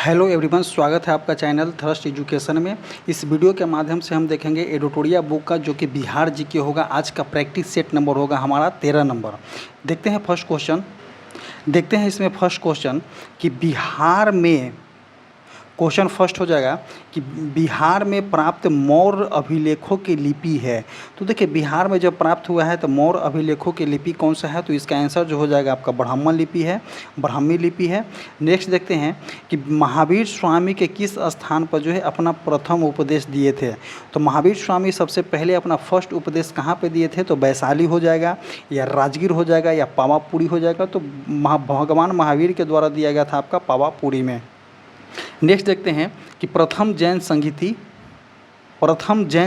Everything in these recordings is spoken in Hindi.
हेलो एवरीवन, स्वागत है आपका चैनल थर्स्ट एजुकेशन में। इस वीडियो के माध्यम से हम देखेंगे एडिटोरिया बुक का जो कि बिहार जीके होगा। आज का प्रैक्टिस सेट नंबर होगा हमारा 13 नंबर। देखते हैं फर्स्ट क्वेश्चन। देखते हैं इसमें फर्स्ट क्वेश्चन कि बिहार में, क्वेश्चन फर्स्ट हो जाएगा कि बिहार में प्राप्त मौर्य अभिलेखों की लिपि है। तो देखिए बिहार में जब प्राप्त हुआ है तो मौर्य अभिलेखों की लिपि कौन सा है, तो इसका आंसर जो हो जाएगा आपका ब्राह्मण लिपि है, ब्राह्मी लिपि है। नेक्स्ट देखते हैं कि महावीर स्वामी के किस स्थान पर जो है अपना प्रथम उपदेश दिए थे। तो महावीर स्वामी सबसे पहले अपना फर्स्ट उपदेश कहाँ पर दिए थे, तो वैशाली हो जाएगा या राजगीर हो जाएगा या पावापुरी हो जाएगा। तो भगवान महावीर के द्वारा दिया गया था आपका पावापुरी में। नेक्स्ट देखते हैं कि प्रथम जैन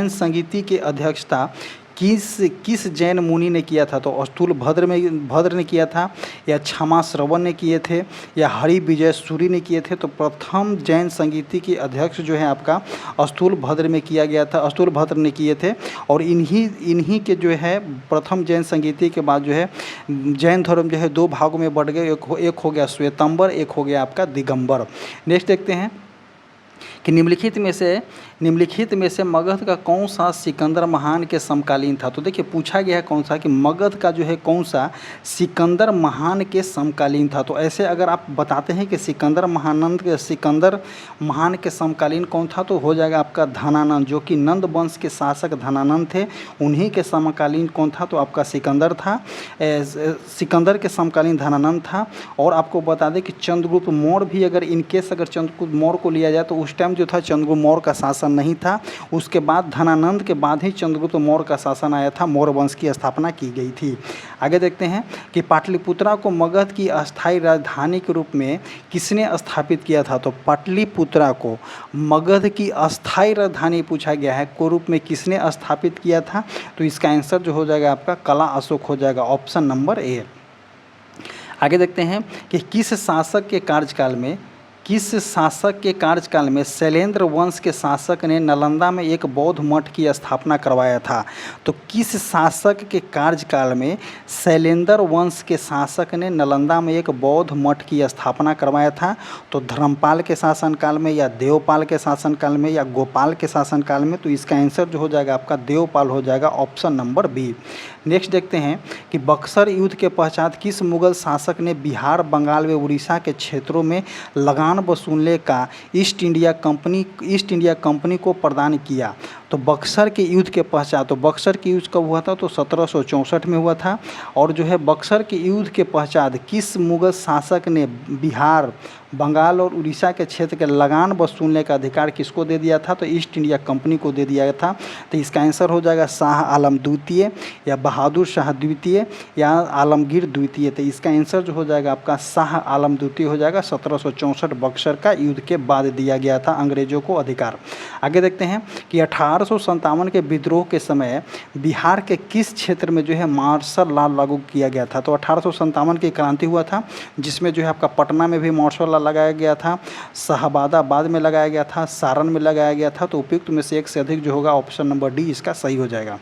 संगीति के अध्यक्षता किस जैन मुनि ने किया था। तो स्थूल भद्र ने किया था, या क्षमा श्रवण ने किए थे, या हरि विजय सूरी ने किए थे। तो प्रथम जैन संगीति के अध्यक्ष जो है आपका स्थूल भद्र में किया गया था, स्थूल भद्र ने किए थे। और इन्हीं के जो है प्रथम जैन संगीति के बाद जो है जैन धर्म जो है दो भागों में बढ़ गए। एक हो गया श्वेतंबर, एक हो गया आपका दिगंबर। नेक्स्ट देखते हैं कि निम्नलिखित में से मगध का कौन सा सिकंदर महान के समकालीन था। तो देखिए पूछा गया है कौन सा, कि मगध का जो है कौन सा सिकंदर महान के समकालीन था। तो ऐसे अगर आप बताते हैं कि सिकंदर महान के समकालीन कौन था, तो हो जाएगा आपका धनानंद, जो कि नंद वंश के शासक धनानंद थे। उन्हीं के समकालीन कौन था, तो आपका सिकंदर था। सिकंदर के समकालीन धनानंद था। और आपको बता दें कि चंद्रगुप्त मौर्य भी, अगर इनकेस अगर चंद्रगुप्त मौर्य को लिया जाए तो उस टाइम जो था चंद्रगुप्त मौर्य का शासन नहीं था। उसके बाद धनानंद के बाद ही चंद्रगुप्त मौर्य का शासन आया था, मौर्य वंश की स्थापना की गई थी। आगे देखते हैं कि पाटलिपुत्रा को मगध की अस्थायी राजधानी के रूप में किसने स्थापित किया था। तो पाटलिपुत्रा को मगध की अस्थायी राजधानी पूछा गया है को रूप में किसने स्थापित किया था। तो इसका आंसर जो हो जाएगा आपका कला अशोक हो जाएगा, ऑप्शन नंबर ए। आगे देखते हैं कि किस शासक के कार्यकाल में शैलेंद्र वंश के शासक ने नालंदा में एक बौद्ध मठ की स्थापना करवाया था। तो किस शासक के कार्यकाल में शैलेंद्र वंश के शासक ने नालंदा में एक बौद्ध मठ की स्थापना करवाया था। तो धर्मपाल के शासनकाल में, या देवपाल के शासनकाल में, या गोपाल के शासनकाल में। तो इसका आंसर जो हो जाएगा आपका देवपाल हो जाएगा, ऑप्शन नंबर बी। नेक्स्ट देखते हैं कि बक्सर युद्ध के पश्चात किस मुगल शासक ने बिहार, बंगाल व उड़ीसा के क्षेत्रों में लगान वसूलने का ईस्ट इंडिया कंपनी को प्रदान किया। तो बक्सर के युद्ध के पश्चात, तो बक्सर के युद्ध कब हुआ था, तो 1764 में हुआ था। और जो है बक्सर के युद्ध के पश्चात किस मुगल शासक ने बिहार, बंगाल और उड़ीसा के क्षेत्र के लगान वसूलने का अधिकार किसको दे दिया था, तो ईस्ट इंडिया कंपनी को दे दिया था। तो इसका आंसर हो जाएगा शाह आलम द्वितीय, या बहादुर शाह द्वितीय, या आलमगीर द्वितीय। तो इसका आंसर जो हो जाएगा आपका शाह आलम द्वितीय हो जाएगा। 1764 बक्सर का युद्ध के बाद दिया गया था अंग्रेजों को अधिकार। आगे देखते हैं कि 1857 के विद्रोह के समय बिहार के किस क्षेत्र में जो है मार्शल लॉ लागू किया गया था। तो 1857 की क्रांति हुआ था, जिसमें जो है आपका पटना में भी मार्शल लॉ लगाया गया था, शाहबादाबाद में लगाया गया था, सारण में लगाया गया था। तो उपयुक्त में से एक से अधिक जो होगा, ऑप्शन नंबर डी इसका सही हो जाएगा।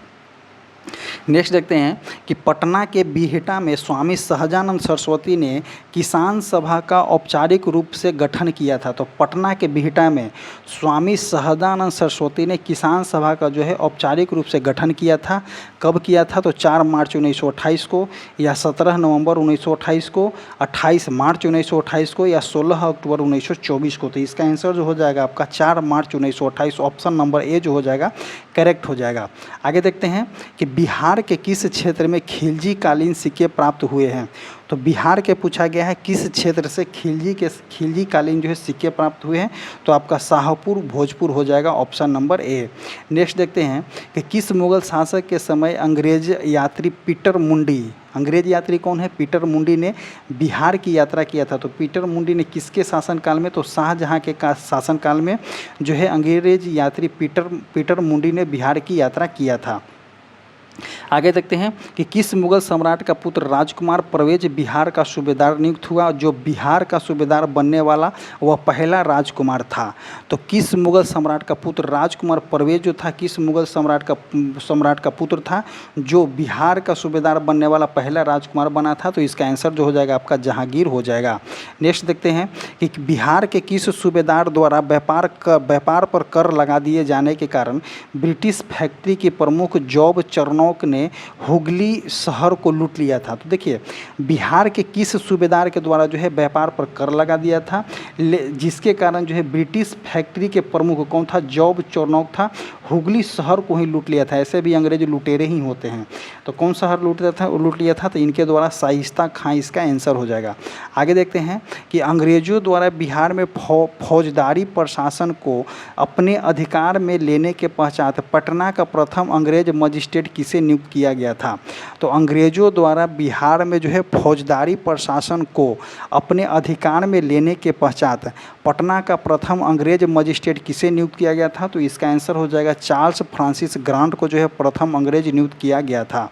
नेक्स्ट देखते हैं कि पटना के बिहटा में स्वामी सहजानंद सरस्वती ने किसान सभा का औपचारिक रूप से गठन किया था। तो पटना के बिहटा में स्वामी सहजानंद सरस्वती ने किसान सभा का जो है औपचारिक रूप से गठन किया था। कब किया था, तो 4 मार्च 1928 को, या 17 नवंबर 1928 को, 28 मार्च 1928 को, या 16 अक्टूबर 1924 को। तो इसका आंसर जो हो जाएगा आपका 4 मार्च 1928, ऑप्शन नंबर ए जो हो जाएगा करेक्ट हो जाएगा। आगे देखते हैं कि बिहार के किस क्षेत्र में खिलजी कालीन सिक्के प्राप्त हुए हैं। तो बिहार के पूछा गया है किस क्षेत्र से खिलजी कालीन जो है सिक्के प्राप्त हुए हैं। तो आपका शाहपुर, भोजपुर हो जाएगा, ऑप्शन नंबर ए। नेक्स्ट देखते हैं कि किस मुगल शासक के समय अंग्रेज यात्री पीटर मुंडी, अंग्रेज यात्री कौन है, पीटर मुंडी ने बिहार की यात्रा किया था। तो पीटर मुंडी ने किसके शासनकाल में, तो शाहजहां के शासनकाल में जो है अंग्रेज यात्री पीटर मुंडी ने बिहार की यात्रा किया था। आगे देखते हैं कि किस मुगल सम्राट का पुत्र राजकुमार परवेज बिहार का सूबेदार नियुक्त हुआ। जो बिहार का सूबेदार बनने वाला वह पहला राजकुमार था। तो किस मुगल सम्राट का पुत्र राजकुमार परवेज जो था, किस मुगल सम्राट का पुत्र था जो बिहार का सूबेदार बनने वाला पहला राजकुमार बना था। तो इसका आंसर जो हो जाएगा आपका जहांगीर हो जाएगा। नेक्स्ट देखते हैं कि बिहार के किस सूबेदार द्वारा व्यापार पर कर लगा दिए जाने के कारण ब्रिटिश फैक्ट्री के प्रमुख जॉब चरनौक ने हुगली शहर को लूट लिया था। तो देखिए बिहार के किस सूबेदार के द्वारा जो है व्यापार पर कर लगा दिया था, जिसके कारण जो है ब्रिटिश फैक्ट्री के प्रमुख कौन था, जॉब चरनौक था, हुगली शहर को ही लूट लिया था। ऐसे भी अंग्रेज लुटेरे ही होते हैं। तो कौन शहर लूट लिया था, तो इनके द्वारा शाइस्ता खां इसका आंसर हो जाएगा। आगे देखते हैं कि अंग्रेजों द्वारा बिहार में फौजदारी प्रशासन को अपने अधिकार में लेने के पश्चात पटना का प्रथम अंग्रेज मजिस्ट्रेट किसे नियुक्त किया गया था। तो अंग्रेजों द्वारा बिहार में जो है फौजदारी प्रशासन को अपने अधिकार में लेने के पश्चात पटना का प्रथम अंग्रेज मजिस्ट्रेट किसे नियुक्त किया गया था। तो इसका आंसर हो जाएगा चार्ल्स फ्रांसिस ग्रांट को जो है प्रथम अंग्रेज नियुक्त किया गया था,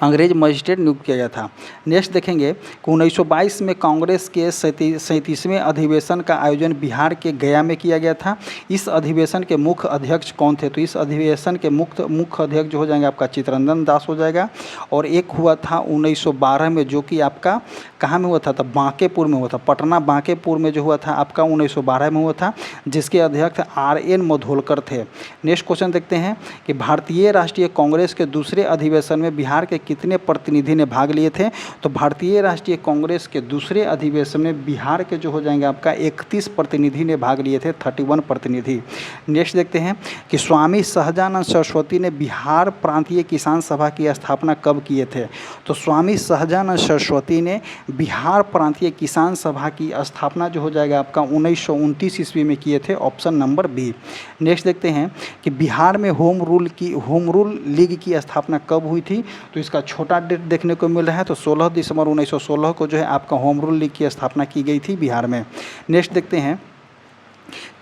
अंग्रेज मजिस्ट्रेट नियुक्त किया गया था। नेक्स्ट देखेंगे कि 1922 में कांग्रेस के 37वें अधिवेशन का आयोजन बिहार के गया में किया गया था। इस अधिवेशन के मुख्य अध्यक्ष कौन थे। तो इस अधिवेशन के मुख्य अध्यक्ष जो हो जाएंगे आपका चित्तरंजन दास हो जाएगा। और एक हुआ था 1912 में, जो कि आपका कहाँ में हुआ था, तो बांकेपुर में हुआ था। पटना बांकेपुर में जो हुआ था आपका 1912 में हुआ था, जिसके अध्यक्ष RN मधोलकर थे। नेक्स्ट क्वेश्चन देखते हैं कि भारतीय राष्ट्रीय कांग्रेस के दूसरे अधिवेशन में बिहार के कितने प्रतिनिधि ने भाग लिए थे। तो भारतीय राष्ट्रीय कांग्रेस के दूसरे अधिवेशन में बिहार के जो हो जाएंगे आपका 31 प्रतिनिधि ने भाग लिए थे, 31 प्रतिनिधि। नेक्स्ट देखते हैं कि स्वामी सहजानंद सरस्वती ने बिहार प्रांतीय किसान सभा की स्थापना कब किए थे। तो स्वामी सहजानंद सरस्वती ने बिहार प्रांतीय किसान सभा की स्थापना जो हो जाएगा आपका 1929 ईस्वी में किए थे, ऑप्शन नंबर बी। नेक्स्ट देखते हैं कि बिहार में होम रूल लीग की स्थापना कब हुई थी। तो इसका छोटा डेट देखने को मिल रहा है, तो 16 दिसंबर 1916 को जो है आपका होम रूल लीग की स्थापना की गई थी बिहार में। नेक्स्ट देखते हैं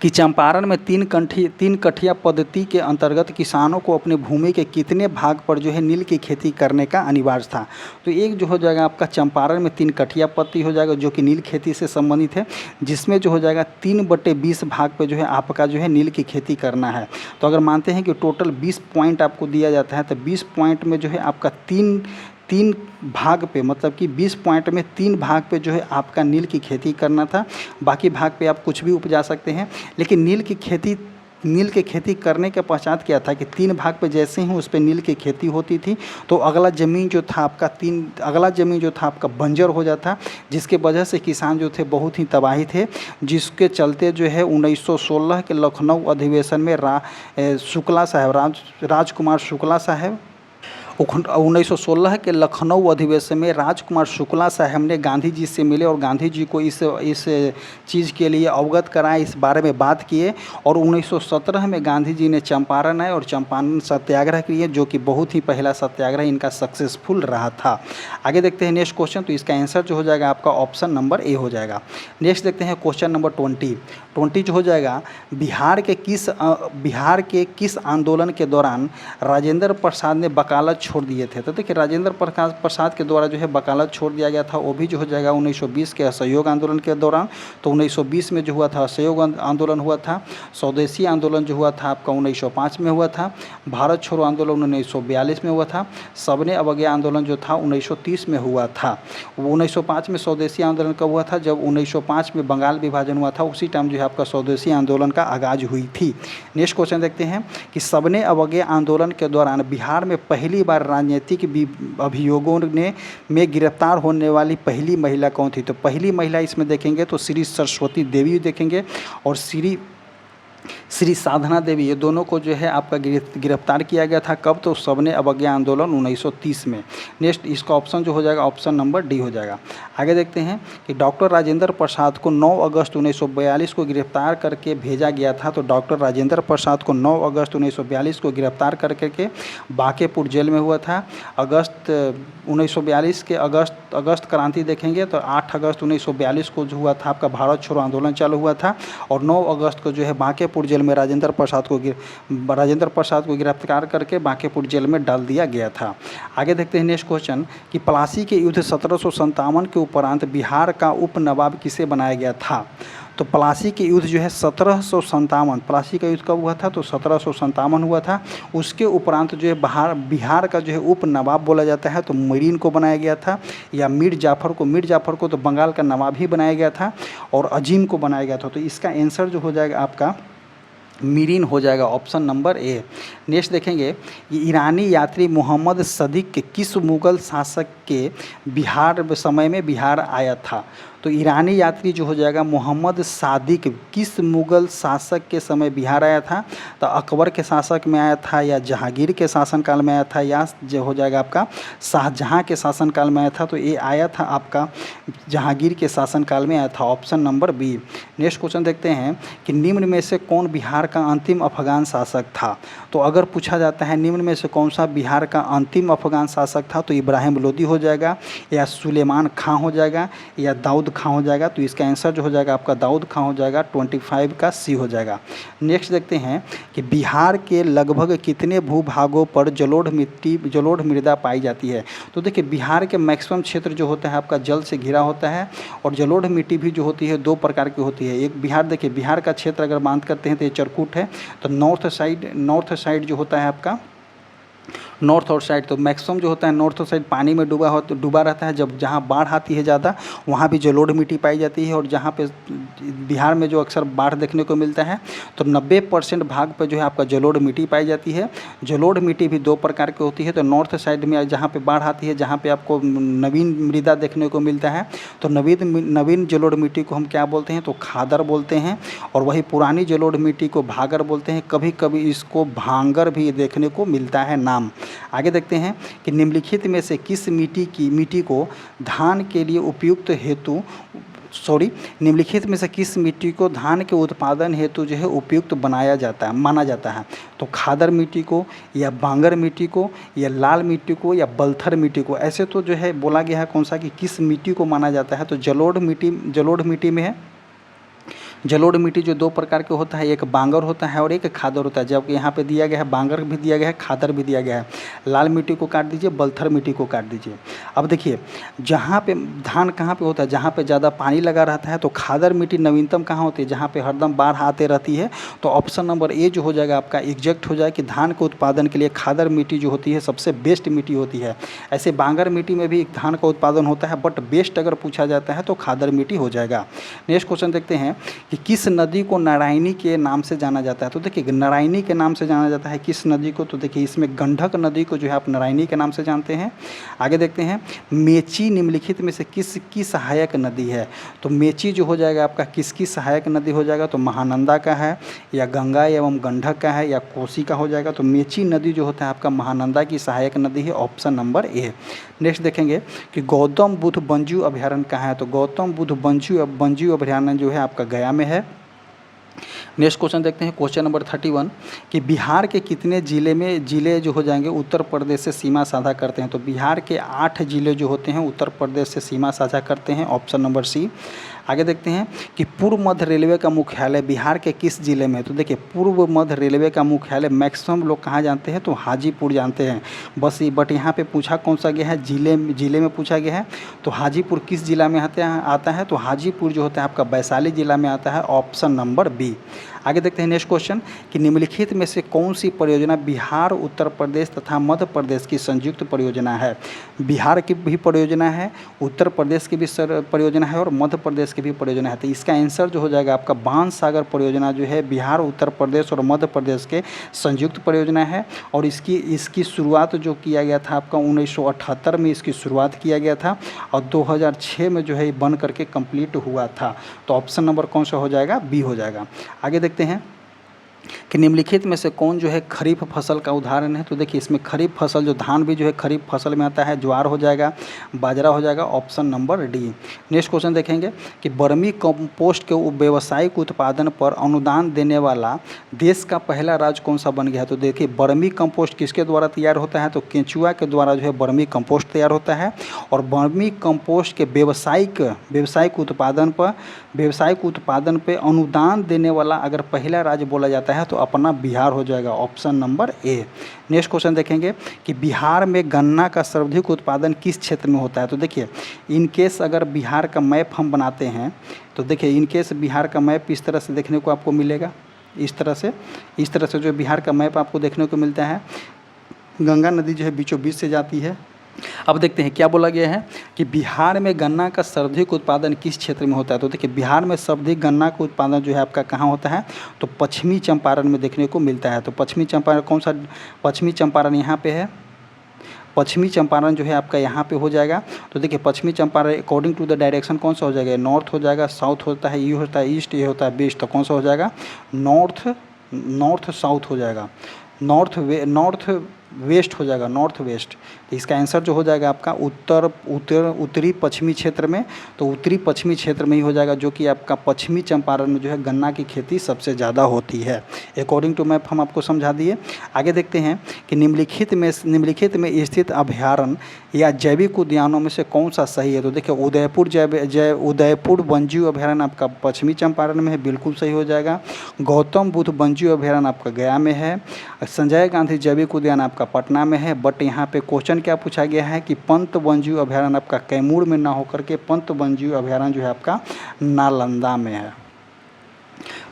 कि चंपारण में तीन कठिया पद्धति के अंतर्गत किसानों को अपने भूमि के कितने भाग पर जो है नील की खेती करने का अनिवार्य था। तो एक जो हो जाएगा आपका चंपारण में 3 कठिया पद्धति हो जाएगा जो कि नील खेती से संबंधित है, जिसमें जो हो जाएगा 3/20 भाग पे जो है आपका जो है नील की खेती करना है। तो अगर मानते हैं कि टोटल 20 पॉइंट आपको दिया जाता है, तो 20 पॉइंट में जो है आपका तीन भाग पे, मतलब कि 20 पॉइंट में 3 भाग पे जो है आपका नील की खेती करना था। बाकी भाग पे आप कुछ भी उपजा सकते हैं, लेकिन नील की खेती करने के पश्चात क्या था कि 3 भाग पे जैसे ही उस पर नील की खेती होती थी, तो अगला ज़मीन जो था आपका बंजर हो जाता, जिसके वजह से किसान जो थे बहुत ही तबाही थे, जिसके चलते जो है 1916 के लखनऊ अधिवेशन में राजकुमार शुक्ला साहब 1916 के लखनऊ अधिवेशन में राजकुमार शुक्ला साहब ने गांधी जी से मिले और गांधी जी को इस चीज़ के लिए अवगत कराए, इस बारे में बात किए। और 1917 में गांधी जी ने चंपारण आए और चंपारण सत्याग्रह किए, जो कि बहुत ही पहला सत्याग्रह इनका सक्सेसफुल रहा था। आगे देखते हैं नेक्स्ट क्वेश्चन। तो इसका आंसर जो हो जाएगा आपका ऑप्शन नंबर ए हो जाएगा। नेक्स्ट देखते हैं क्वेश्चन नंबर 20 जो हो जाएगा बिहार के किस आंदोलन के दौरान राजेंद्र प्रसाद ने वकालत छोड़ दिए थे। तो देखिए राजेंद्र प्रसाद के द्वारा जो है वकालत छोड़ दिया गया था, वो भी जो हो जाएगा 1920 के असहयोग आंदोलन के दौरान। तो 1920 में जो हुआ था असहयोग आंदोलन हुआ था। स्वदेशी आंदोलन जो हुआ था आपका 1905 में हुआ था। भारत छोड़ो आंदोलन 1942 में हुआ था। सबने अवज्ञा आंदोलन जो था 1930 में हुआ था। वो 1905 में स्वदेशी आंदोलन कब हुआ था, जब 1905 में बंगाल विभाजन हुआ था, उसी टाइम जो है आपका स्वदेशी आंदोलन का आगाज हुई थी। नेक्स्ट क्वेश्चन देखते हैं कि सबने अवज्ञा आंदोलन के दौरान बिहार में पहली बार राजनीतिक अभियोगों में गिरफ्तार होने वाली पहली महिला कौन थी। तो पहली महिला इसमें देखेंगे तो श्री सरस्वती देवी देखेंगे और श्री साधना देवी, ये दोनों को जो है आपका गिरफ्तार किया गया था। कब, तो सबने अवज्ञा आंदोलन 1930 में। नेक्स्ट इसका ऑप्शन जो हो जाएगा ऑप्शन नंबर डी हो जाएगा। आगे देखते हैं कि डॉक्टर राजेंद्र प्रसाद को 9 अगस्त 1942 को गिरफ्तार करके भेजा गया था। तो डॉक्टर राजेंद्र प्रसाद को 9 अगस्त 1942 को गिरफ्तार करके बांकेपुर जेल में हुआ था। अगस्त 1942 के अगस्त क्रांति देखेंगे तो 8 अगस्त 1942 को जो हुआ था आपका भारत छोड़ो आंदोलन चालू हुआ था और 9 अगस्त को जो है बांकेपुर बांकेपुर जेल में राजेंद्र प्रसाद को गिरफ्तार करके बांकेपुर जेल में डाल दिया गया था। आगे देखते हैं नेक्स्ट क्वेश्चन कि प्लासी के युद्ध 1757 के उपरांत बिहार का उप नवाब किसे बनाया गया था। तो प्लासी के युद्ध जो है 1757, प्लासी का युद्ध कब हुआ था, तो 1757 हुआ था। उसके उपरांत जो है बिहार का जो है उप नवाब बोला जाता है, तो मीरीन को बनाया गया था, या मीर जाफ़र को तो बंगाल का नवाब ही बनाया गया था, और अजीम को बनाया गया था। तो इसका आंसर जो हो जाएगा आपका मीरीन हो जाएगा, ऑप्शन नंबर ए। नेक्स्ट देखेंगे कि ईरानी यात्री मोहम्मद सदिक के किस मुग़ल शासक के समय में बिहार आया था। तो ईरानी यात्री जो हो जाएगा मोहम्मद सादिक किस मुग़ल शासक के समय बिहार आया था। तो अकबर के शासक में आया था, या जहांगीर के शासनकाल में आया था, या जो हो जाएगा आपका शाहजहाँ के शासनकाल में आया था। तो ये आया था आपका जहांगीर के शासनकाल में आया था, option number B. Next question देखते हैं कि निम्न में से कौन बिहार का अंतिम अफगान शासक था। तो अगर पूछा जाता है निम्न में से कौन सा बिहार का अंतिम अफगान शासक था, तो इब्राहिम लोदी हो जाएगा, या सुलेमान खां हो जाएगा, या दाऊद खां हो जाएगा। तो इसका आंसर जो हो जाएगा आपका दाऊद खां हो जाएगा, 25 का सी हो जाएगा। नेक्स्ट देखते हैं कि बिहार के लगभग कितने भूभागों पर जलोढ़ मृदा पाई जाती है। तो देखिए बिहार के मैक्सिमम क्षेत्र जो होता है आपका जल से घिरा होता है, और जलोढ़ मिट्टी भी जो होती है दो प्रकार की होती है। एक बिहार का क्षेत्र अगर बात करते हैं तो ये चरकूट है, तो नॉर्थ साइड जो होता है आपका नॉर्थ और साइड, तो मैक्सिमम जो होता है नॉर्थ साइड पानी में डूबा रहता है। जब जहाँ बाढ़ आती है ज़्यादा वहाँ भी जलोढ़ मिट्टी पाई जाती है, और जहाँ पे बिहार में जो अक्सर बाढ़ देखने को मिलता है तो 90% भाग पे जो है आपका जलोढ़ मिट्टी पाई जाती है। जलोढ़ मिट्टी भी दो प्रकार की होती है, तो नॉर्थ साइड में जहाँ पे बाढ़ आती है, जहाँ पे आपको नवीन मृदा देखने को मिलता है, तो नवीन जलोढ़ मिट्टी को हम क्या बोलते हैं, तो खादर बोलते हैं, और वही पुरानी जलोढ़ मिट्टी को भागर बोलते हैं। कभी कभी इसको भांगर भी देखने को मिलता है नाम। आगे देखते हैं कि निम्नलिखित में से किस मिट्टी को धान के लिए उपयुक्त हेतु निम्नलिखित में से किस मिट्टी को धान के उत्पादन हेतु जो है उपयुक्त माना जाता है। तो खादर मिट्टी को, या बांगर मिट्टी को, या लाल मिट्टी को, या बलथर मिट्टी को। ऐसे तो जो है बोला गया है कौन सा कि किस मिट्टी को माना जाता है। तो जलोढ़ मिट्टी में है। जलोढ़ मिट्टी जो दो प्रकार के होता है, एक बांगर होता है और एक खादर होता है। जबकि यहाँ पे दिया गया है बांगर भी दिया गया है, खादर भी दिया गया है। लाल मिट्टी को काट दीजिए, बलथर मिट्टी को काट दीजिए। अब देखिए जहाँ पे धान कहाँ पे होता है, जहाँ पे ज़्यादा पानी लगा रहता है, तो खादर मिट्टी नवीनतम कहाँ होती है, जहाँ पे हरदम बाढ़ आते रहती है। तो ऑप्शन नंबर ए जो हो जाएगा आपका एग्जैक्ट हो जाए कि धान के उत्पादन के लिए खादर मिट्टी जो होती है सबसे बेस्ट मिट्टी होती है। ऐसे बांगर मिट्टी में भी धान का उत्पादन होता है, बट बेस्ट अगर पूछा जाता है तो खादर मिट्टी हो जाएगा। नेक्स्ट क्वेश्चन देखते हैं कि किस नदी को नारायणी के नाम से जाना जाता है। तो देखिए नारायणी के नाम से जाना जाता है किस नदी को, तो देखिए इसमें गंडक नदी को जो है आप नारायणी के नाम से जानते हैं। आगे देखते हैं मेची निम्नलिखित में से किसकी सहायक नदी है। तो मेची जो हो जाएगा आपका किसकी सहायक नदी हो जाएगा, तो महानंदा का है, या गंगा एवं गंडक का है, या कोसी का हो जाएगा। तो मेची नदी जो होता है आपका महानंदा की सहायक नदी है, ऑप्शन नंबर ए। नेक्स्ट देखेंगे कि गौतम बुद्ध वन्यजीव अभयारण्य कहाँ है। तो गौतम बुद्ध वन्यजीव अभयारण्य जो है आपका गया में है। नेक्स्ट क्वेश्चन देखते हैं क्वेश्चन नंबर 31 कि बिहार के कितने जिले जो हो जाएंगे उत्तर प्रदेश से सीमा साझा करते हैं। तो बिहार के 8 जिले जो होते हैं उत्तर प्रदेश से सीमा साझा करते हैं, ऑप्शन नंबर सी। आगे देखते हैं कि पूर्व मध्य रेलवे का मुख्यालय बिहार के किस जिले में है। तो देखिए पूर्व मध्य रेलवे का मुख्यालय मैक्सिमम लोग कहाँ जानते हैं, तो हाजीपुर जानते हैं बट यहाँ पे पूछा कौन सा गया है, जिले में पूछा गया है। तो हाजीपुर किस जिला में आता है, तो हाजीपुर जो होता है आपका वैशाली जिला में आता है, ऑप्शन नंबर बी। आगे देखते हैं नेक्स्ट क्वेश्चन कि निम्नलिखित में से कौन सी परियोजना बिहार, उत्तर प्रदेश तथा मध्य प्रदेश की संयुक्त परियोजना है। बिहार की भी परियोजना है, उत्तर प्रदेश की भी परियोजना है, और मध्य प्रदेश की भी परियोजना है। तो इसका आंसर जो हो जाएगा आपका बाणसागर परियोजना जो है बिहार, उत्तर प्रदेश और मध्य प्रदेश के संयुक्त परियोजना है। और इसकी शुरुआत जो किया गया था आपका 1978 में इसकी शुरुआत किया गया था, और 2006 में जो है बन करके कंप्लीट हुआ था। तो ऑप्शन नंबर कौन सा हो जाएगा, बी हो जाएगा। आगे देखते हैं कि निम्नलिखित में से कौन जो है खरीफ फसल का उदाहरण है। तो देखिए इसमें खरीफ फसल जो धान भी जो है खरीफ फसल में आता है, ज्वार हो जाएगा, बाजरा हो जाएगा, option number D. Next question देखेंगे कि वर्मी कंपोस्ट के व्यावसायिक उत्पादन पर अनुदान देने वाला देश का पहला राज्य कौन सा बन गया है। तो देखिए वर्मी कंपोस्ट किसके द्वारा तैयार होता है, तो केंचुआ के द्वारा जो है वर्मी कंपोस्ट तैयार होता है। और वर्मी कंपोस्ट के व्यावसायिक उत्पादन पर अनुदान देने वाला अगर पहला राज्य बोला जाता है तो अपना बिहार हो जाएगा, option number A. Next question देखेंगे कि बिहार में गन्ना का सर्वाधिक उत्पादन किस क्षेत्र में होता है। तो देखिए इन केस अगर बिहार का मैप हम बनाते हैं तो देखिए इन केस बिहार का मैप इस तरह से देखने को आपको मिलेगा, इस तरह से जो बिहार का मैप आपको देखने को मिलता है। गंगा नदी जो है बीचों बीच से जाती है। अब देखते हैं क्या बोला गया है कि बिहार में गन्ना का सर्वाधिक उत्पादन किस क्षेत्र में होता है। तो देखिए बिहार में सर्वाधिक गन्ना का उत्पादन जो है आपका कहाँ होता है, तो पश्चिमी चंपारण में देखने को मिलता है। तो पश्चिमी चंपारण कौन सा, पश्चिमी चंपारण यहाँ पे है, पश्चिमी चंपारण जो है आपका यहाँ पे हो जाएगा। तो देखिए पश्चिमी Champaran according to the direction कौन सा हो जाएगा, नॉर्थ हो जाएगा, साउथ होता है, ये होता है ईस्ट, ये होता है वेस्ट। तो कौन सा हो जाएगा, नॉर्थ साउथ हो जाएगा, नॉर्थ वेस्ट हो जाएगा, नॉर्थ वेस्ट। तो इसका आंसर जो हो जाएगा आपका उत्तरी पश्चिमी क्षेत्र में, तो उत्तरी पश्चिमी क्षेत्र में ही हो जाएगा, जो कि आपका पश्चिमी चंपारण में जो है गन्ना की खेती सबसे ज़्यादा होती है। अकॉर्डिंग टू मैप हम आपको समझा दिए। आगे देखते हैं कि निम्नलिखित में स्थित अभयारण्य या जैविक उद्यानों में से कौन सा सही है। तो देखिए उदयपुर वन्यजीव अभयारण्य आपका पश्चिमी चंपारण में है, बिल्कुल सही हो जाएगा। गौतम बुद्ध वन्यजीव अभयारण्य आपका गया में है। संजय गांधी जैविक उद्यान आपका पटना में है। बट यहाँ पे क्वेश्चन क्या पूछा गया है कि पंत वन्यजीव अभयारण्य आपका कैमूर में ना होकर के पंत वन्यजीव अभयारण्य जो है आपका नालंदा में है।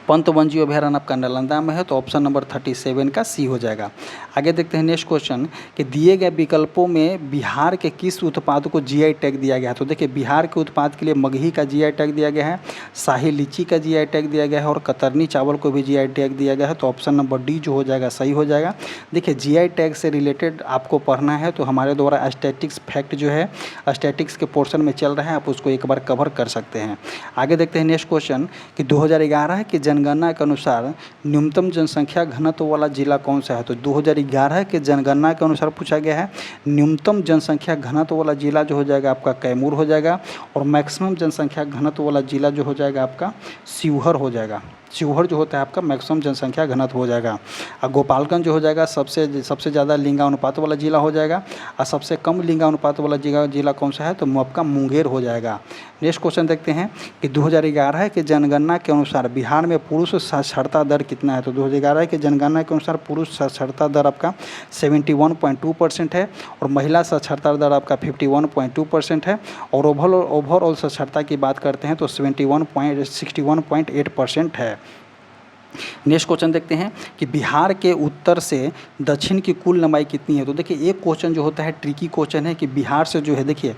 पंत वन्यजीव अभयारण्य आपका नालंदा में है, तो ऑप्शन नंबर 37 का सी हो जाएगा। आगे देखते हैं नेक्स्ट क्वेश्चन कि दिए गए विकल्पों में बिहार के किस उत्पाद को जीआई टैग दिया गया है। तो देखिए बिहार के उत्पाद के लिए मगही का जीआई टैग दिया गया है, शाही लीची का जीआई टैग दिया गया है और कतरनी चावल को भी जीआई टैग दिया गया है। तो ऑप्शन नंबर डी जो हो जाएगा सही हो जाएगा। देखिए जीआई टैग से रिलेटेड आपको पढ़ना है तो हमारे द्वारा स्टैटिक्स फैक्ट जो है स्टैटिक्स के पोर्शन में चल रहा है, आप उसको एक बार कवर कर सकते हैं। आगे देखते हैं नेक्स्ट क्वेश्चन कि 2011 के जनगणना के अनुसार न्यूनतम जनसंख्या घनत्व वाला जिला कौन सा है। तो 2011 के जनगणना के अनुसार पूछा गया है न्यूनतम जनसंख्या घनत्व वाला जिला जो हो जाएगा आपका कैमूर हो जाएगा और मैक्सिमम जनसंख्या घनत्व वाला जिला जो हो जाएगा आपका शिवहर हो जाएगा। शिवहर जो होता है आपका मैक्सिमम जनसंख्या घनत्व हो जाएगा। और गोपालगंज जो हो जाएगा सबसे ज़्यादा लिंगानुपात वाला जिला हो जाएगा और सबसे कम लिंगानुपात वाला जिला कौन सा है, तो आपका मुंगेर हो जाएगा। नेक्स्ट क्वेश्चन देखते हैं कि 2011 के जनगणना के अनुसार बिहार में पुरुष साक्षरता दर कितना है। तो 2011 के जनगणना के अनुसार पुरुष साक्षरता दर आपका 71.2% है और महिला साक्षरता दर आपका 51.2% है और ओवरऑल साक्षरता की बात करते हैं तो 61.8% है। नेक्स्ट क्वेश्चन देखते हैं कि बिहार के उत्तर से दक्षिण की कुल लंबाई कितनी है। तो देखिए एक क्वेश्चन जो होता है ट्रिकी क्वेश्चन है कि बिहार से जो है देखिए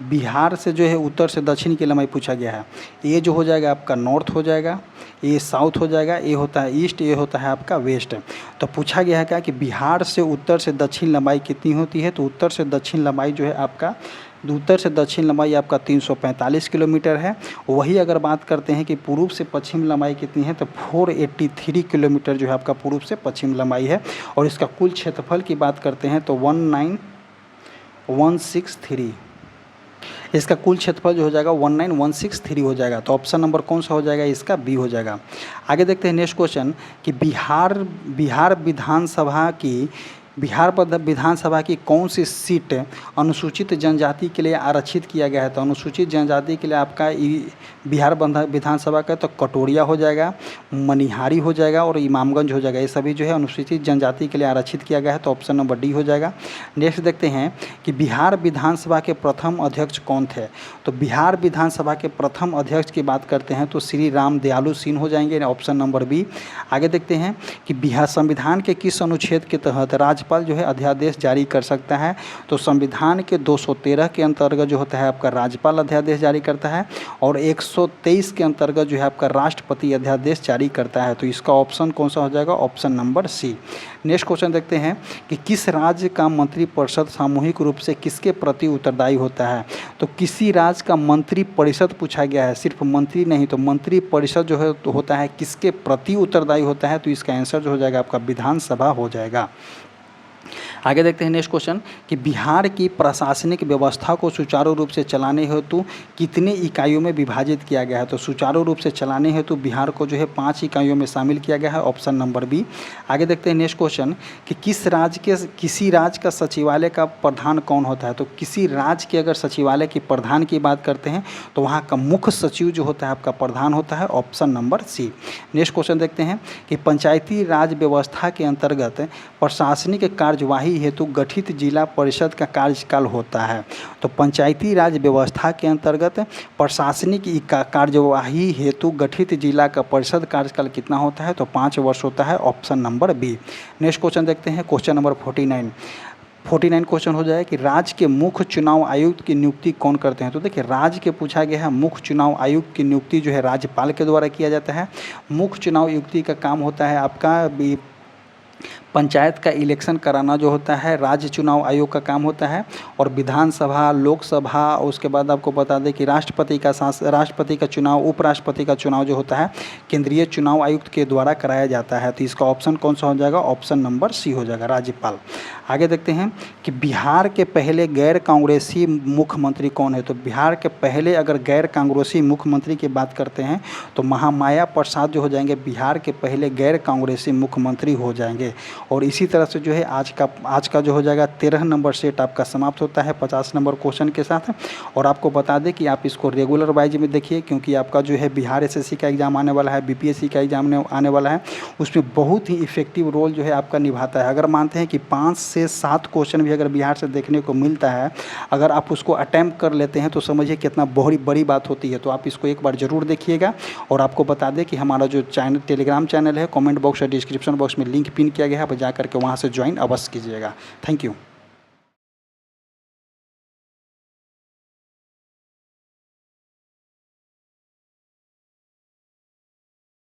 बिहार से जो है उत्तर से दक्षिण की लंबाई पूछा गया है। ये जो हो जाएगा आपका नॉर्थ हो जाएगा, ये साउथ हो जाएगा, ये होता है ईस्ट, ये होता है आपका वेस्ट। तो पूछा गया है क्या कि बिहार से उत्तर से दक्षिण लंबाई कितनी होती है। तो उत्तर से दक्षिण लंबाई जो है आपका 345 किलोमीटर है। वही अगर बात करते हैं कि पूर्व से पश्चिम लंबाई कितनी है तो 483 किलोमीटर जो है आपका पूर्व से पश्चिम लंबाई है और इसका कुल क्षेत्रफल की बात करते हैं तो 19163, इसका कुल क्षेत्रफल जो हो जाएगा 19163 हो जाएगा। तो ऑप्शन नंबर कौन सा हो जाएगा, इसका बी हो जाएगा। आगे देखते हैं नेक्स्ट क्वेश्चन कि बिहार विधानसभा की कौन सी सीट अनुसूचित जनजाति के लिए आरक्षित किया गया है। तो अनुसूचित जनजाति के लिए आपका बिहार विधानसभा का तो कटोरिया हो जाएगा, मनिहारी हो जाएगा और इमामगंज हो जाएगा। ये सभी जो है अनुसूचित जनजाति के लिए आरक्षित किया गया है, तो ऑप्शन नंबर डी हो जाएगा। नेक्स्ट देखते हैं कि बिहार विधानसभा के प्रथम अध्यक्ष कौन थे। तो बिहार विधानसभा के प्रथम अध्यक्ष की बात करते हैं तो श्री राम दयालु सिंह हो जाएंगे, ऑप्शन नंबर बी। आगे देखते हैं कि बिहार संविधान के किस अनुच्छेद के तहत राज्यपाल जो है अध्यादेश जारी कर सकता है। तो संविधान के 213 के अंतर्गत जो होता है आपका राज्यपाल अध्यादेश जारी करता है और 123 के अंतर्गत जो है आपका राष्ट्रपति अध्यादेश जारी करता है। तो इसका ऑप्शन कौन सा हो जाएगा? Option number C. Next question देखते हैं कि किस राज्य का मंत्रिपरिषद सामूहिक रूप से किसके प्रति उत्तरदायी होता है? तो किसी राज्य का मंत्रिपरिषद पूछा गया है, सिर्फ मंत्री नहीं, तो मंत्रिपरिषद जो है तो होता है किसके प्रति उत्तरदायी होता है? तो इसका आंसर जो हो जाएगा आपका विधानसभा हो जाएगा। आगे देखते हैं नेक्स्ट क्वेश्चन कि बिहार की प्रशासनिक व्यवस्था को सुचारू रूप से चलाने हेतु कितने इकाइयों में विभाजित किया गया है? तो सुचारू रूप से चलाने हेतु बिहार को जो है 5 इकाइयों में शामिल किया गया है, ऑप्शन नंबर बी। आगे देखते हैं नेक्स्ट क्वेश्चन कि किसी राज्य का सचिवालय का प्रधान कौन होता है? तो किसी राज्य के अगर सचिवालय की प्रधान की बात करते हैं तो वहाँ का मुख्य सचिव जो होता है आपका प्रधान होता है, option number C. Next question देखते हैं कि पंचायती राज व्यवस्था के अंतर्गत प्रशासनिक कार्यवाही हेतु गठित जिला परिषद का कार्यकाल होता है। तो पंचायती राज व्यवस्था के अंतर्गत प्रशासनिक कार्यवाही हेतु गठित जिला का परिषद कार्यकाल कितना होता है? तो 5 वर्ष होता है, option number B. Next question देखते हैं क्वेश्चन नंबर 49 क्वेश्चन हो जाए कि राज्य के मुख्य चुनाव आयुक्त की नियुक्ति कौन करते हैं? तो देखिए राज्य के पूछा गया है, मुख्य चुनाव आयुक्त की नियुक्ति जो है राज्यपाल के द्वारा किया जाता है। मुख्य चुनाव आयुक्त का काम होता है आपका पंचायत का इलेक्शन कराना जो होता है राज्य चुनाव आयोग का काम होता है। और विधानसभा, लोकसभा, उसके बाद आपको बता दें कि राष्ट्रपति का चुनाव, उपराष्ट्रपति का चुनाव जो होता है केंद्रीय चुनाव आयुक्त के द्वारा कराया जाता है। तो इसका ऑप्शन कौन सा हो जाएगा? ऑप्शन नंबर सी हो जाएगा, राज्यपाल। आगे देखते हैं कि बिहार के पहले गैर कांग्रेसी मुख्यमंत्री कौन है? तो बिहार के पहले अगर गैर कांग्रेसी मुख्यमंत्री की बात करते हैं तो महामाया प्रसाद जो हो जाएंगे बिहार के पहले गैर कांग्रेसी मुख्यमंत्री हो जाएंगे। और इसी तरह से जो है आज का जो हो जाएगा 13 नंबर सेट आपका समाप्त होता है 50 नंबर क्वेश्चन के साथ। और आपको बता दें कि आप इसको रेगुलर वाइज में देखिए, क्योंकि आपका जो है बिहार एसएससी का एग्ज़ाम आने वाला है, बीपीएससी का एग्ज़ाम आने वाला है, उसमें बहुत ही इफेक्टिव रोल जो है आपका निभाता है। अगर मानते हैं कि 5 से 7 क्वेश्चन भी अगर बिहार से देखने को मिलता है, अगर आप उसको अटैम्प्ट कर लेते हैं तो समझिए कितना बड़ी बात होती है। तो आप इसको एक बार ज़रूर देखिएगा। और आपको बता दें कि हमारा जो टेलीग्राम चैनल है, कमेंट बॉक्स और डिस्क्रिप्शन बॉक्स में लिंक पिन किया गया है, आप जा करके वहाँ से ज्वाइन अवश्य कीजिएगा। Thank you.